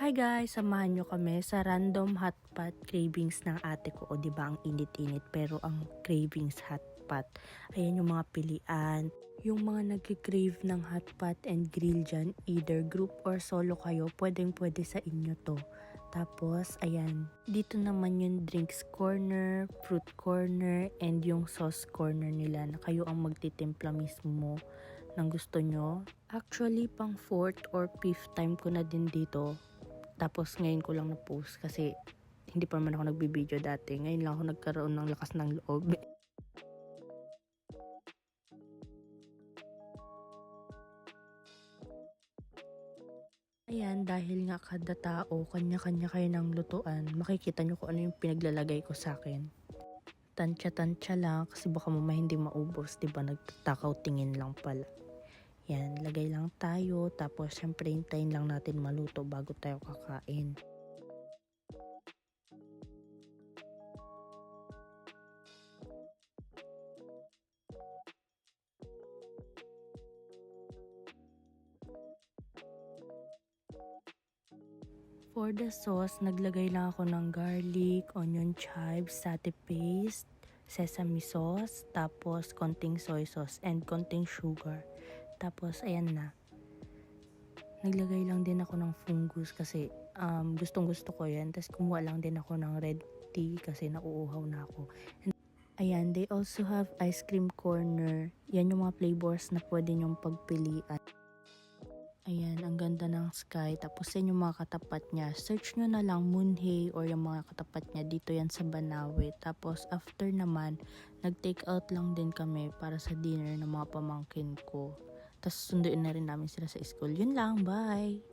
Hi guys, samahan nyo kami sa random hotpot cravings ng ate ko. O diba ang init-init pero ang cravings hotpot. Ayan yung mga pilian. Yung mga nagki-crave ng hotpot and grill dyan, either group or solo kayo, pwedeng-pwede sa inyo to. Tapos, ayan, dito naman yung drinks corner, fruit corner, and yung sauce corner nila na kayo ang magtitimpla mismo ng gusto nyo. Actually, pang 4th or 5th time ko na din dito. Tapos ngayon ko lang na-post kasi hindi pa naman ako nagbibideo dati. Ngayon lang ako nagkaroon ng lakas ng loob. Ayan, dahil nga kada tao, kanya-kanya kayo ng lutuan, makikita nyo kung ano yung pinaglalagay ko sa akin. Tansya-tansya lang kasi baka mamaya hindi maubos, diba? Nagtakaw tingin lang pala. Yan, lagay lang tayo, tapos syempre hintayin lang natin maluto bago tayo kakain. For the sauce, naglagay lang ako ng garlic, onion chives, satay paste, sesame sauce, tapos konting soy sauce, and konting sugar. Tapos, ayan na. Naglagay lang din ako ng fungus kasi gustong gusto ko yan. Tapos kumuha lang din ako ng red tea kasi nauuhaw na ako. And, ayan, they also have ice cream corner. Yan yung mga flavors na pwede nyong pagpilian. Ayan, ang ganda ng sky. Tapos yan yung mga katapat niya. Search nyo na lang Moonhay or yung mga katapat niya. Dito yan sa Banawe. Tapos after naman, nag-take out lang din kami para sa dinner ng mga pamangkin ko. Tapos sunduin na rin namin sila sa school. Yun lang, bye!